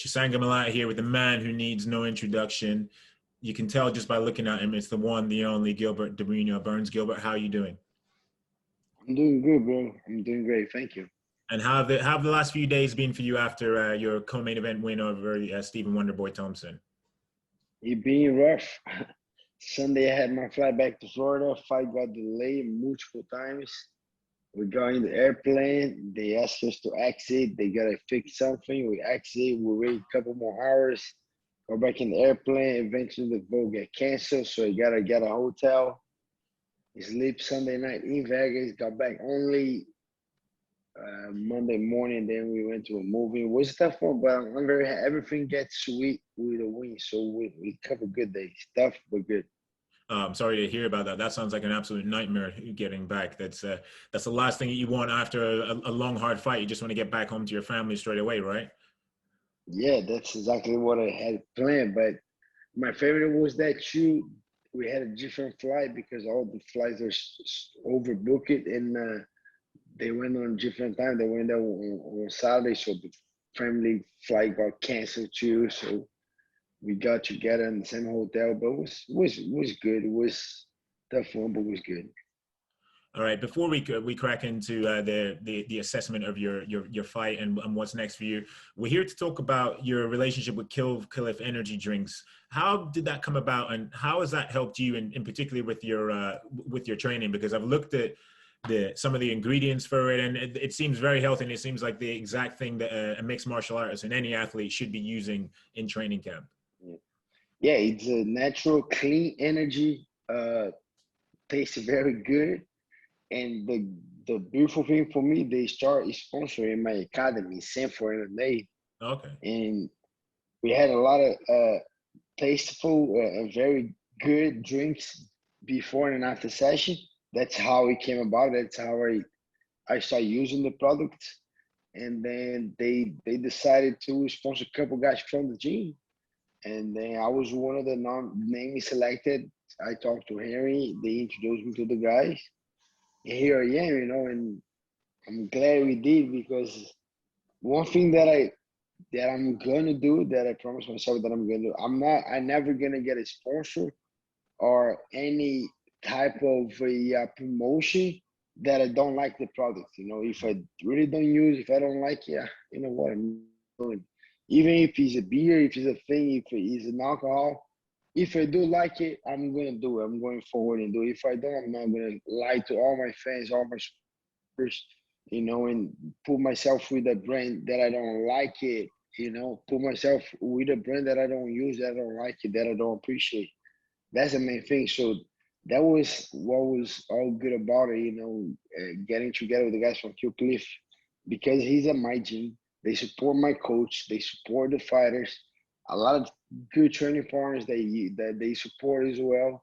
Chisanga Malata here with the man who needs no introduction. You can tell just by looking at him, it's the one, the only Gilbert Durinho Burns. Gilbert, how are you doing? I'm doing good, bro. I'm doing great. Thank you. And how have the last few days been for you after your co-main event win over Stephen Wonderboy Thompson? It been rough. Sunday, I had my flight back to Florida. Flight got delayed multiple times. We got in the airplane. They asked us to exit. They gotta fix something. We exit. We wait a couple more hours. Go back in the airplane. Eventually, the boat get canceled, so I gotta get a hotel. Sleep Sunday night in Vegas. Got back only Monday morning. Then we went to a movie. It was a tough one, but I'm very everything gets sweet with a win. So we covered good days. Tough but good. I'm sorry to hear about that. That sounds like an absolute nightmare getting back. That's the last thing that you want after a long, hard fight. You just want to get back home to your family straight away, right? Yeah, that's exactly what I had planned. But my favorite was that we had a different flight because all the flights are overbooked and they went on different time. They went there on Saturday, so the family flight got canceled too. So we got together in the same hotel, but it was good. It was tough one, but it was good. All right. Before we crack into the assessment of your fight and what's next for you, we're here to talk about your relationship with Cliff Energy Drinks. How did that come about, and how has that helped you, in particular with your training? Because I've looked at some of the ingredients for it, and it seems very healthy, and it seems like the exact thing that a mixed martial artist and any athlete should be using in training camp. Yeah, it's a natural, clean energy. Tastes very good. And the beautiful thing for me, they start sponsoring my academy, Sanford MMA, Okay. and we had a lot of tasteful and very good drinks before and after session. That's how it came about. That's how I started using the product, and then they decided to sponsor a couple guys from the gym, and then I was one of the names selected. I talked to Henry. They introduced me to the guys. And here I am, and I'm glad we did because one thing that I'm gonna do that I promised myself that I'm gonna do. I'm never gonna get a sponsor or any type of a promotion that I don't like the product. If I really don't use, if I don't like it, you know what I'm doing. Even if it's a beer, if it's a thing, if it is an alcohol, if I do like it, I'm gonna do it. I'm going forward and do it. If I don't, I'm not gonna lie to all my fans, all my supporters, and put myself with a brand that I don't like it. Put myself with a brand that I don't use, that I don't like it, that I don't appreciate. That's the main thing. So that was what was all good about it, getting together with the guys from Kill Cliff because he's at my gym. They support my coach. They support the fighters. A lot of good training partners that they support as well.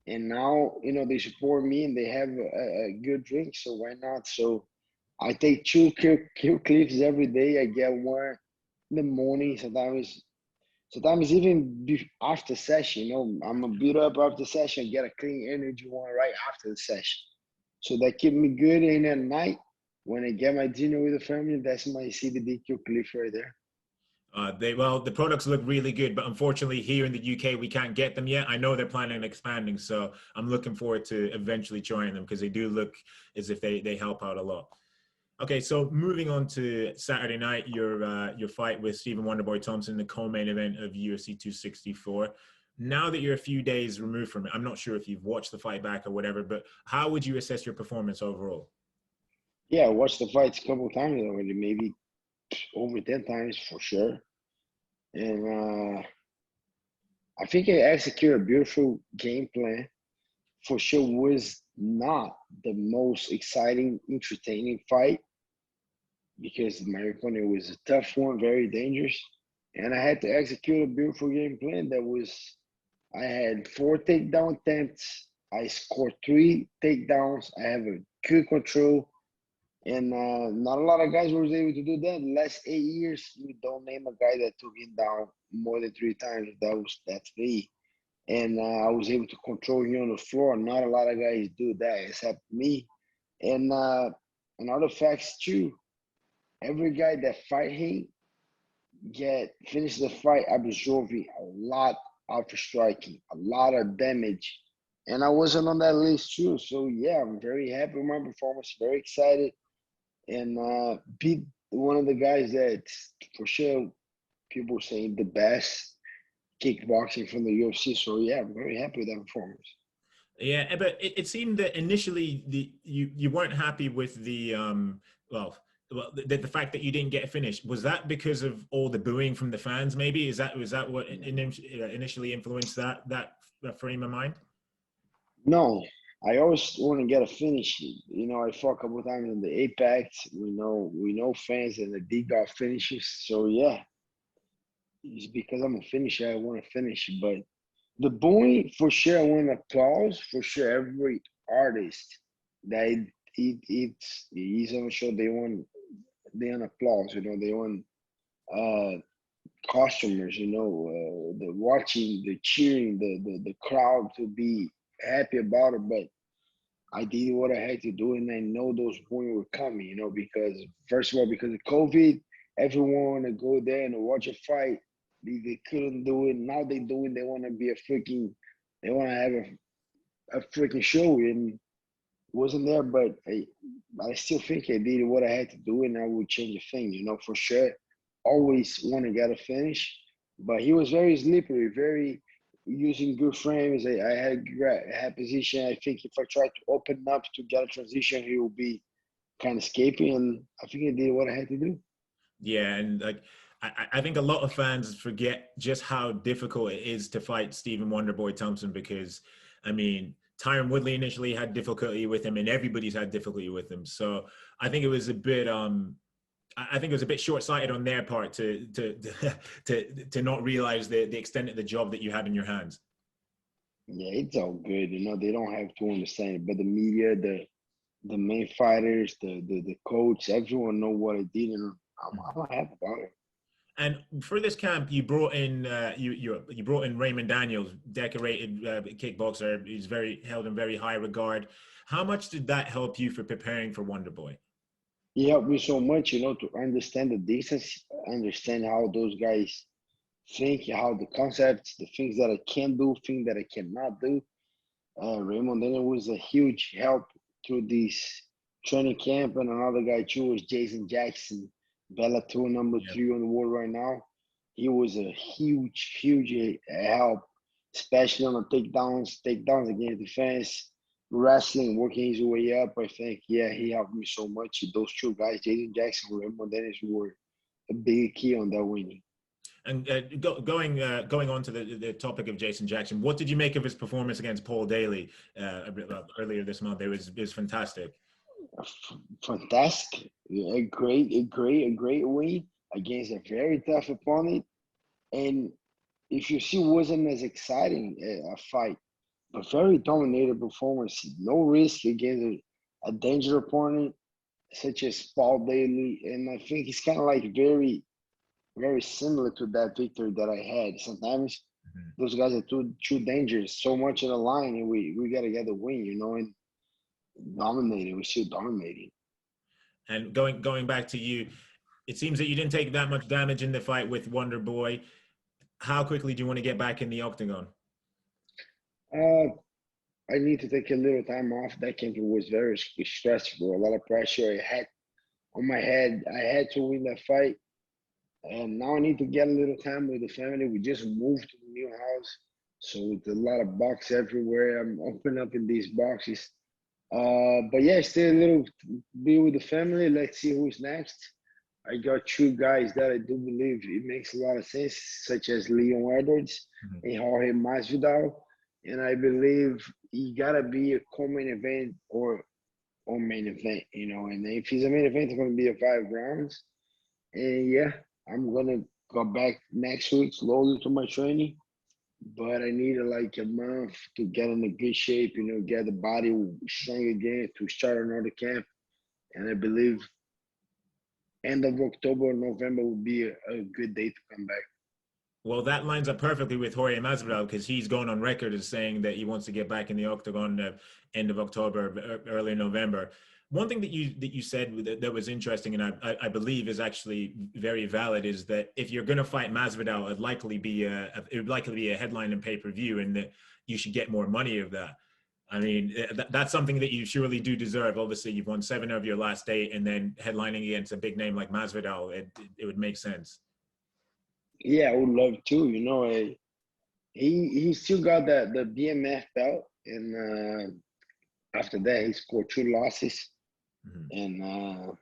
And now, they support me and they have a good drink. So why not? So I take two Kill Cliffs every day. I get one in the morning. Sometimes even after session, I'm gonna build up after session, get a clean energy one right after the session. So that keep me good. And at night, when I get my dinner with the family, that's my CBD Q Cliff right there. The products look really good, but unfortunately here in the UK, we can't get them yet. I know they're planning on expanding, so I'm looking forward to eventually trying them because they do look as if they help out a lot. Okay, so moving on to Saturday night, your fight with Stephen Wonderboy Thompson, the co-main event of UFC 264. Now that you're a few days removed from it, I'm not sure if you've watched the fight back or whatever, but how would you assess your performance overall? Yeah, I watched the fights a couple of times already, maybe over 10 times for sure. And I think I executed a beautiful game plan. For sure was not the most exciting, entertaining fight because my opponent was a tough one, very dangerous. And I had to execute a beautiful game plan I had 4 takedown attempts. I scored 3 takedowns. I have a good control. And not a lot of guys were able to do that. In the last 8 years, you don't name a guy that took him down more than 3 times. That's me. And I was able to control him on the floor. Not a lot of guys do that except me. And another facts too. Every guy that fight him, finish the fight absorbing a lot of striking, a lot of damage. And I wasn't on that list too. So yeah, I'm very happy with my performance, very excited. And beat one of the guys that for sure people saying the best kickboxing from the UFC. So yeah, I'm very happy with that performance. Yeah, but it seemed that initially you weren't happy with the the fact that you didn't get a finish. Was that because of all the booing from the fans? Maybe was that what initially influenced that frame of mind? No, I always want to get a finish. You know, I fought a couple of times in the Apex. We know fans and the D got finishes. So yeah, it's because I'm a finisher. I want to finish. But the booing, for sure, I want applause. For sure, every artist that he's on the show, they want applause. You know, they want uh customers. You know, the watching, the cheering, the crowd to be happy about it. But I did what I had to do, and I know those points were coming, you know, because first of all, because of COVID, everyone want to go there and watch a fight. They couldn't do it. Now they do it. They want to be they want to have a freaking show, and it wasn't there. But I still think I did what I had to do, and I would change a thing, you know, for sure. Always want to get a finish, but he was very slippery, very using good frames. I had position. I think if I try to open up to get a transition, he will be kind of escaping. And I think I did what I had to do. Yeah, and like I think a lot of fans forget just how difficult it is to fight Stephen Wonderboy Thompson because, I mean, Tyron Woodley initially had difficulty with him, and everybody's had difficulty with him. So I think it was a bit I think it was a bit short-sighted on their part to not realize the extent of the job that you had in your hands. Yeah, it's all good. You know, they don't have to understand it, but the media, the main fighters, the coach, everyone know what I did, and I'm happy about it. And for this camp, you brought in you brought in Raymond Daniels, decorated kickboxer. He's held in very high regard. How much did that help you for preparing for Wonderboy? He helped me so much, you know, to understand the distance, understand how those guys think, how the concepts, the things that I can do, things that I cannot do. Raymond Daniel was a huge help through this training camp, and another guy too was Jason Jackson, Bellator number Yeah. 3 on the world right now. He was a huge help, especially on the takedowns against defense, wrestling, working his way up. I think, yeah, he helped me so much. Those two guys, Jason Jackson and Raymond Dennis, were a big key on that winning. And going on to the topic of Jason Jackson, what did you make of his performance against Paul Daley earlier this month? It was fantastic. Fantastic, a great win against a very tough opponent. And if you see, wasn't as exciting a fight, but very dominated performance. No risk against a dangerous opponent such as Paul Daley, and I think it's kind of like very similar to that victory that I had. Sometimes those guys are too dangerous, so much on the line, and we gotta get the win, you know, and dominating. We're still dominating. And going back to you, it seems that you didn't take that much damage in the fight with Wonder Boy. How quickly do you want to get back in the octagon? I need to take a little time off. That camp was very stressful, a lot of pressure I had on my head. I had to win that fight. And now I need to get a little time with the family. We just moved to the new house. So with a lot of boxes everywhere, I'm opening up in these boxes. But yeah, still a little be with the family. Let's see who's next. I got two guys that I do believe it makes a lot of sense, such as Leon Edwards and Jorge Masvidal. And I believe he gotta be a co-main event or main event, you know. And if he's a main event, it's gonna be a 5 rounds. And yeah, I'm gonna go back next week slowly to my training. But I need like a month to get in a good shape, you know, get the body strong again to start another camp. And I believe end of October or November will be a good day to come back. Well, that lines up perfectly with Jorge Masvidal because he's going on record as saying that he wants to get back in the octagon end of October, early November. One thing that you said that was interesting, and I believe is actually very valid, is that if you're going to fight Masvidal, it would likely be a headline and pay-per-view, and that you should get more money of that. I mean, that's something that you surely do deserve. Obviously, you've won 7 of your last 8, and then headlining against a big name like Masvidal, it would make sense. Yeah, I would love to. You know, he still got the BMF belt, and after that he scored 2 losses, and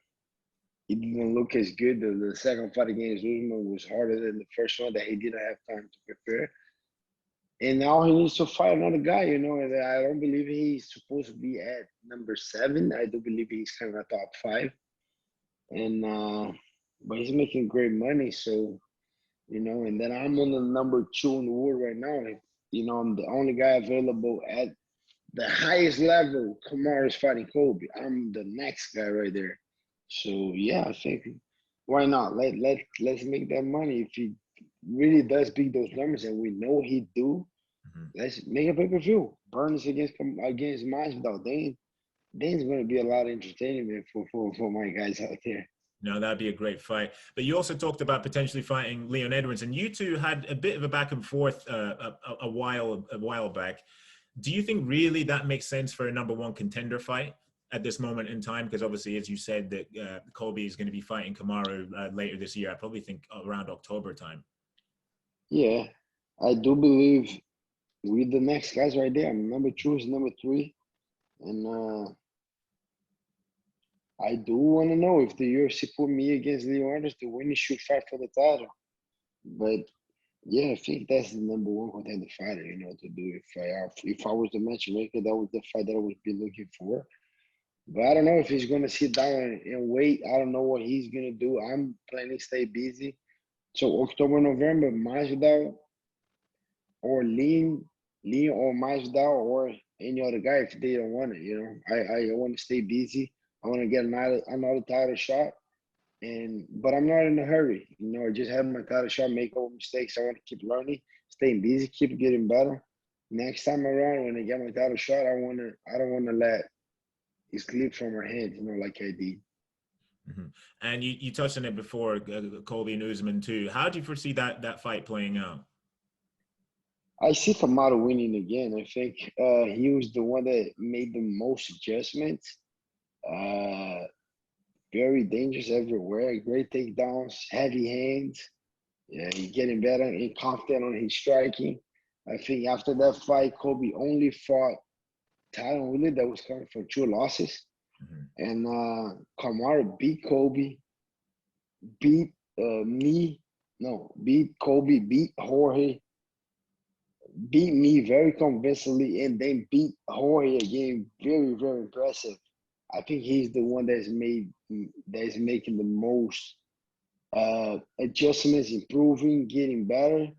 he didn't look as good. The second fight against Usman was harder than the first one that he didn't have time to prepare. And now he needs to fight another guy, you know. And I don't believe he's supposed to be at number 7. I do believe he's kind of top 5. And but he's making great money, so you know. And then I'm on the number 2 in the world right now. You know, I'm the only guy available at the highest level. Kamaru is fighting Colby. I'm the next guy right there. So yeah, I think why not? Let's make that money. If he really does beat those numbers, and we know he do, let's make a pay-per-view. Burns against Masvidal. There's going to be a lot of entertainment for my guys out there. No, that'd be a great fight. But you also talked about potentially fighting Leon Edwards, and you two had a bit of a back and forth a while back. Do you think really that makes sense for a number 1 contender fight at this moment in time? Because obviously, as you said, that Colby is going to be fighting Kamaru later this year. I probably think around October time. Yeah, I do believe we're the next guys right there. Number 2 is number 3, and I do want to know if the UFC put me against Leon Edwards, the winner should fight for the title. But yeah, I think that's the number 1 contender fighter, you know, to do. If I was the matchmaker, that was the fight that I would be looking for. But I don't know if he's going to sit down and wait. I don't know what he's going to do. I'm planning to stay busy. So October, November, Masvidal or Lean or Masvidal or any other guy if they don't want it, you know. I want to stay busy. I want to get another title shot. But I'm not in a hurry. You know, I just had my title shot, make all mistakes. I want to keep learning, staying busy, keep getting better. Next time around, when I get my title shot, I don't want to let it slip from my hands, you know, like I did. And you touched on it before, Colby and Usman too. How do you foresee that fight playing out? I see Kamaru winning again. I think he was the one that made the most adjustments. Very dangerous everywhere. Great takedowns, heavy hands. Yeah, he's getting better and confident on his striking. I think after that fight, Colby only fought Tyron Woodley that was coming from 2 losses. And Kamaru beat Colby, beat Colby, beat Jorge, beat me very convincingly, and then beat Jorge again. Very, very impressive. I think he's the one that's making the most adjustments, improving, getting better.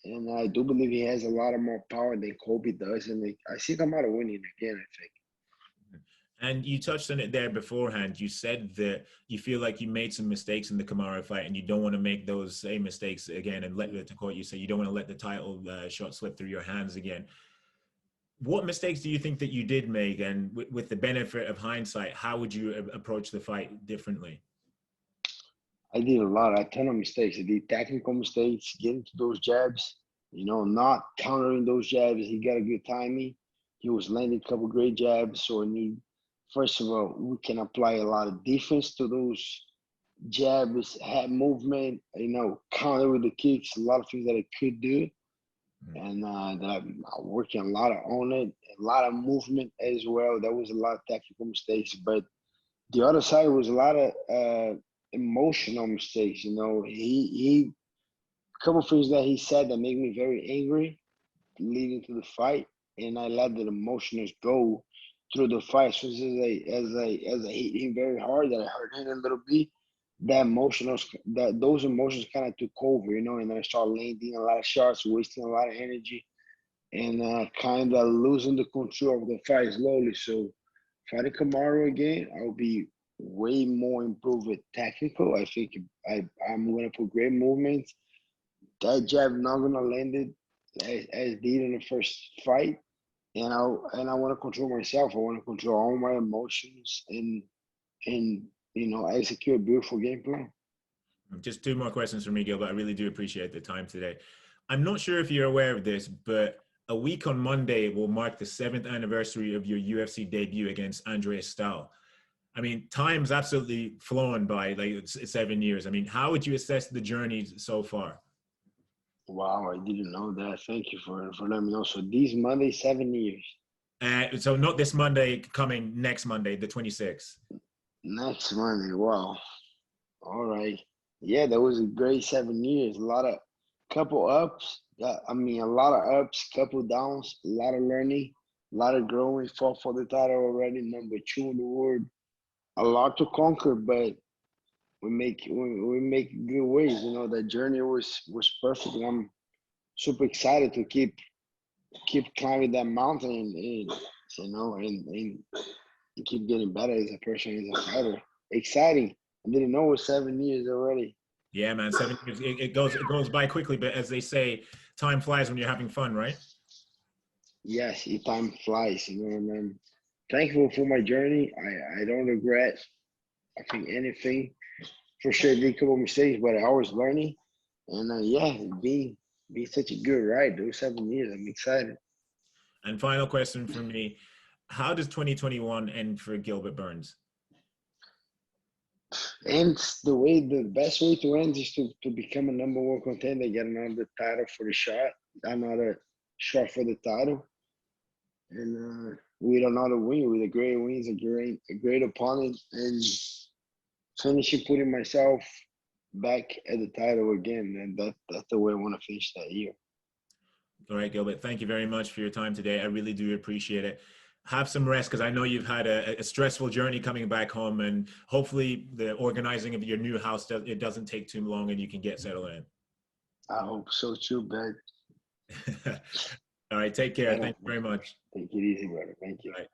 And I do believe he has a lot of more power than Colby does. And I see Kamaru winning again, I think. And you touched on it there beforehand. You said that you feel like you made some mistakes in the Kamaru fight and you don't want to make those same mistakes again and to quote you say, you don't want to let the title shot slip through your hands again. What mistakes do you think that you did make? And with the benefit of hindsight, how would you approach the fight differently? I did a ton of mistakes. I did technical mistakes, getting to those jabs, you know, not countering those jabs. He got a good timing. He was landing a couple great jabs. So first of all, we can apply a lot of defense to those jabs, head movement, you know, counter with the kicks, a lot of things that I could do. And that I'm working a lot on it, a lot of movement as well. There was a lot of technical mistakes, but the other side was a lot of emotional mistakes. You know, he a couple of things that he said that made me very angry leading to the fight, and I let the emotions go through the fight. So as I hit him very hard, that I hurt him a little bit. Those emotions kind of took over, you know, and then I started landing a lot of shots, wasting a lot of energy, and kind of losing the control of the fight slowly. So fighting Kamaru again, I'll be way more improved with technical. I think I'm going to put great movements. That jab not going to land it as did in the first fight. and I want to control myself. I want to control all my emotions and execute a beautiful game plan. Just two more questions for me, Gilbert. I really do appreciate the time today. I'm not sure if you're aware of this, but a week on Monday will mark the 7th anniversary of your UFC debut against Andreas Stahl. I mean, time's absolutely flown by, like it's 7 years. I mean, how would you assess the journey so far? Wow, I didn't know that. Thank you for letting me know. So this Monday, 7 years. So not this Monday, coming next Monday, the 26th. Next Monday, wow. All right. Yeah, that was a great 7 years. Couple ups. A lot of ups, couple downs, a lot of learning, a lot of growing. Fought for the title already, #2 in the world. A lot to conquer, but we make good ways. The journey was perfect, and I'm super excited to keep climbing that mountain and keep getting better as a person, as a fighter. Exciting. I didn't know it was 7 years already. Yeah, man, 7 years. It goes by quickly, but as they say, time flies when you're having fun, right? Yes, time flies. And I'm thankful for my journey. I don't regret, I think, anything. For sure, did a couple mistakes, but I always learning. And yeah, being such a good ride. Those 7 years, I'm excited. And final question for me: how does 2021 end for Gilbert Burns? And the best way to end is to become a #1 contender, get another title for the shot, another shot for the title, and with another win, with a great wins, a great opponent, and finishing putting myself back at the title again. And that's the way I want to finish that year. All right, Gilbert, thank you very much for your time today. I really do appreciate it. Have some rest, because I know you've had a stressful journey coming back home, and hopefully the organizing of your new house, it doesn't take too long and you can get settled in. I hope so too, bud. All right, take care. Thank you very much. Take it easy, brother. Thank you. All right.